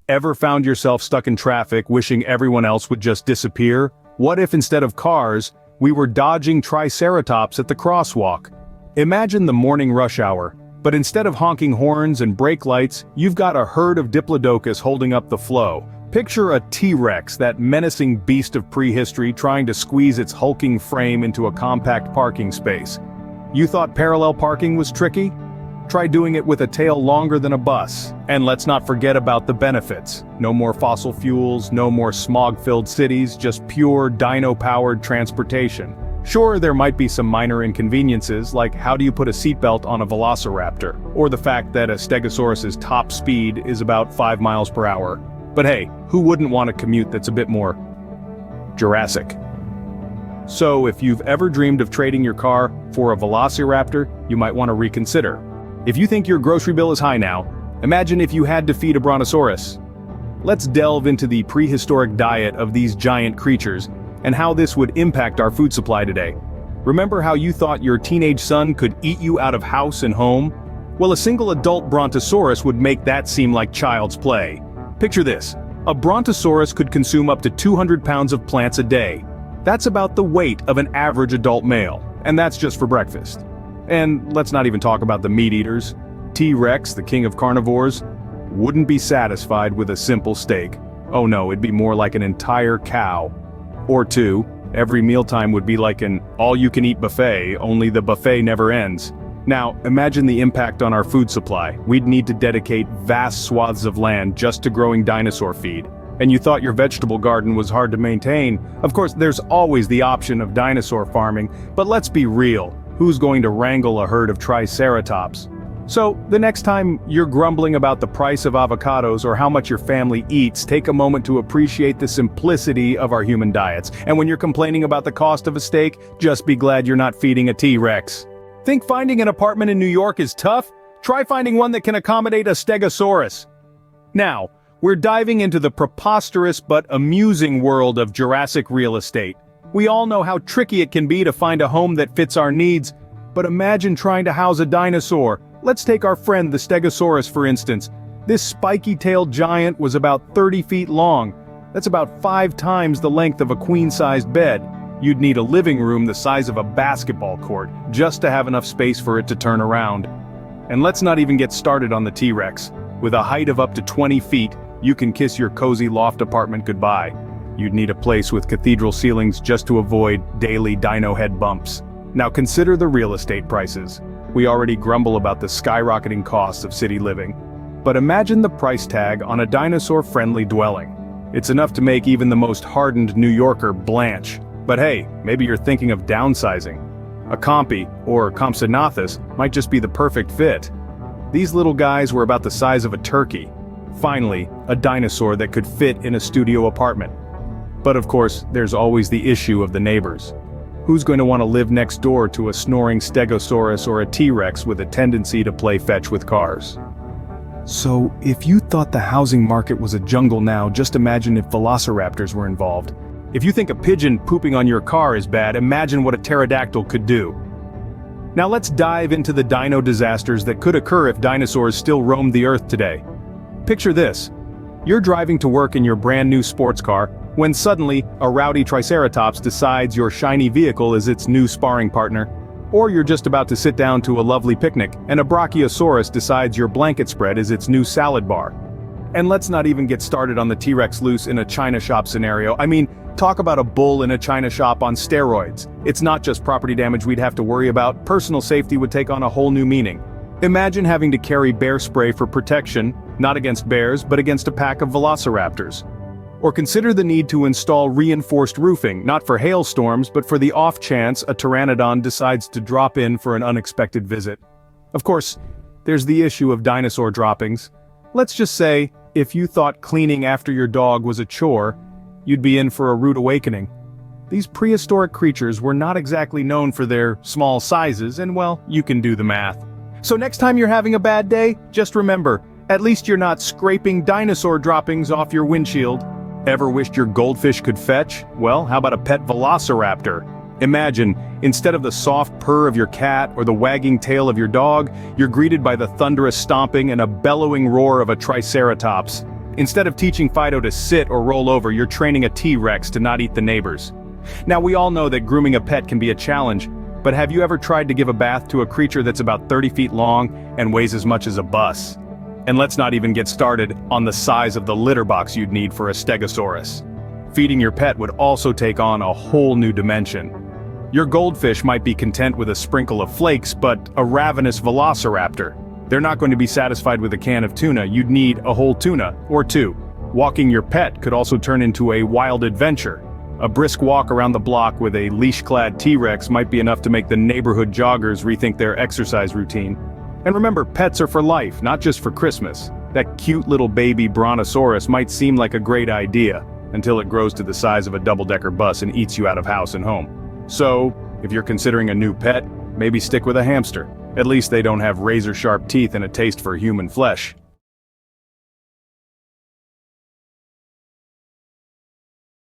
Ever found yourself stuck in traffic wishing everyone else would just disappear? What if instead of cars, we were dodging triceratops at the crosswalk? Imagine the morning rush hour, but instead of honking horns and brake lights, you've got a herd of diplodocus holding up the flow. Picture a T-Rex, that menacing beast of prehistory trying to squeeze its hulking frame into a compact parking space. You thought parallel parking was tricky? Try doing it with a tail longer than a bus. And let's not forget about the benefits. No more fossil fuels, no more smog-filled cities, just pure dino-powered transportation. Sure, there might be some minor inconveniences, like how do you put a seatbelt on a velociraptor, or the fact that a stegosaurus's top speed is about 5 miles per hour. But hey, who wouldn't want a commute that's a bit more Jurassic? So if you've ever dreamed of trading your car for a velociraptor, you might want to reconsider. If you think your grocery bill is high now, imagine if you had to feed a brontosaurus. Let's delve into the prehistoric diet of these giant creatures and how this would impact our food supply today. Remember how you thought your teenage son could eat you out of house and home? Well, a single adult brontosaurus would make that seem like child's play. Picture this. A brontosaurus could consume up to 200 pounds of plants a day. That's about the weight of an average adult male, and that's just for breakfast. And let's not even talk about the meat eaters. T-Rex, the king of carnivores, wouldn't be satisfied with a simple steak. Oh no, it'd be more like an entire cow. Or two. Every mealtime would be like an all-you-can-eat buffet, only the buffet never ends. Now, imagine the impact on our food supply. We'd need to dedicate vast swaths of land just to growing dinosaur feed. And you thought your vegetable garden was hard to maintain. Of course, there's always the option of dinosaur farming, but let's be real. Who's going to wrangle a herd of triceratops? So, the next time you're grumbling about the price of avocados or how much your family eats, take a moment to appreciate the simplicity of our human diets. And when you're complaining about the cost of a steak, just be glad you're not feeding a T-Rex. Think finding an apartment in New York is tough? Try finding one that can accommodate a stegosaurus. Now, we're diving into the preposterous but amusing world of Jurassic real estate. We all know how tricky it can be to find a home that fits our needs, but imagine trying to house a dinosaur. Let's take our friend the Stegosaurus for instance. This spiky-tailed giant was about 30 feet long. That's about 5 times the length of a queen-sized bed. You'd need a living room the size of a basketball court just to have enough space for it to turn around. And let's not even get started on the T-Rex. With a height of up to 20 feet, you can kiss your cozy loft apartment goodbye. You'd need a place with cathedral ceilings just to avoid daily dino head bumps. Now consider the real estate prices. We already grumble about the skyrocketing costs of city living. But imagine the price tag on a dinosaur-friendly dwelling. It's enough to make even the most hardened New Yorker blanch. But hey, maybe you're thinking of downsizing. A Compy, or Compsognathus, might just be the perfect fit. These little guys were about the size of a turkey. Finally, a dinosaur that could fit in a studio apartment. But of course, there's always the issue of the neighbors. Who's going to want to live next door to a snoring Stegosaurus or a T-Rex with a tendency to play fetch with cars? So, if you thought the housing market was a jungle now, just imagine if velociraptors were involved. If you think a pigeon pooping on your car is bad, imagine what a pterodactyl could do. Now let's dive into the dino disasters that could occur if dinosaurs still roamed the earth today. Picture this. You're driving to work in your brand new sports car, when suddenly, a rowdy triceratops decides your shiny vehicle is its new sparring partner. Or you're just about to sit down to a lovely picnic, and a brachiosaurus decides your blanket spread is its new salad bar. And let's not even get started on the T-Rex loose in a china shop scenario. I mean, talk about a bull in a china shop on steroids. It's not just property damage we'd have to worry about, personal safety would take on a whole new meaning. Imagine having to carry bear spray for protection, not against bears, but against a pack of velociraptors. Or consider the need to install reinforced roofing, not for hailstorms, but for the off chance a pteranodon decides to drop in for an unexpected visit. Of course, there's the issue of dinosaur droppings. Let's just say, if you thought cleaning after your dog was a chore, you'd be in for a rude awakening. These prehistoric creatures were not exactly known for their small sizes, and well, you can do the math. So next time you're having a bad day, just remember, at least you're not scraping dinosaur droppings off your windshield. Ever wished your goldfish could fetch? Well, how about a pet velociraptor? Imagine, instead of the soft purr of your cat or the wagging tail of your dog, you're greeted by the thunderous stomping and a bellowing roar of a triceratops. Instead of teaching Fido to sit or roll over, you're training a T-Rex to not eat the neighbors. Now we all know that grooming a pet can be a challenge, but have you ever tried to give a bath to a creature that's about 30 feet long and weighs as much as a bus? And let's not even get started on the size of the litter box you'd need for a Stegosaurus. Feeding your pet would also take on a whole new dimension. Your goldfish might be content with a sprinkle of flakes, but a ravenous velociraptor, they're not going to be satisfied with a can of tuna. You'd need a whole tuna, or two. Walking your pet could also turn into a wild adventure. A brisk walk around the block with a leash-clad T-Rex might be enough to make the neighborhood joggers rethink their exercise routine. And remember, pets are for life, not just for Christmas. That cute little baby brontosaurus might seem like a great idea, until it grows to the size of a double-decker bus and eats you out of house and home. So, if you're considering a new pet, maybe stick with a hamster. At least they don't have razor-sharp teeth and a taste for human flesh.